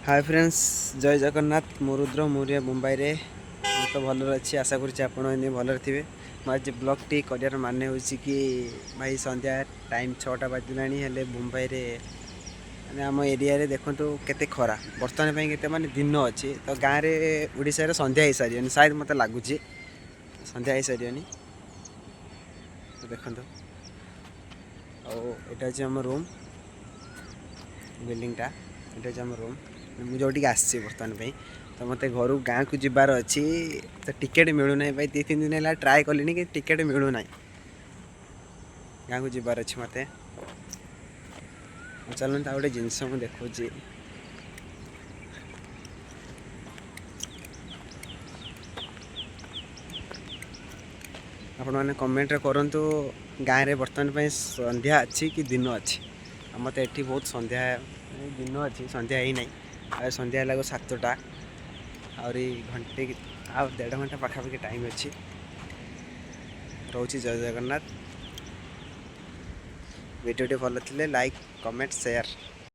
Hi friends, जय जगन्नाथ। मु रुद्र मुरिया मुंबई रे मैं तो भल अच्छी आशा करुँच आप भल थे। आज ब्लॉग टी कर माने हो कि भाई संध्या टाइम 6टा बाजिला हेले मुंबई रे माने आम एरिया रे देखो केते खरा बर्तमान के माने दिन अच्छी तो गाँव में ओडिशा रे संध्या हो सारी शायद मत लगुच संध्या हो सारी तो देखो आम आम रूम बिल्डिंगटा ये आम रूम मुझे आसी बर्तमान तो मत घर गाँ को जबार अच्छी तो टिकेट मिलूना भाई 2-3 दिन है ट्राए कली कि टिकेट मिलूना गाँ को जबार अच्छी मत चलते गोटे जिनस मुझे देखा आपण मैंने कमेंट करंतु गाँव में बर्तमान संध्या अच्छी कि दिन अच्छी मत ये बहुत संध्या दिन अच्छी संध्या ही नहीं संध्या लगे 7टा आहरी घंटे आ 1.5 घंटा पाखापाखि टाइम अच्छी रोची। जय जगन्नाथ। वीडियो भल थे लाइक कमेंट शेयर।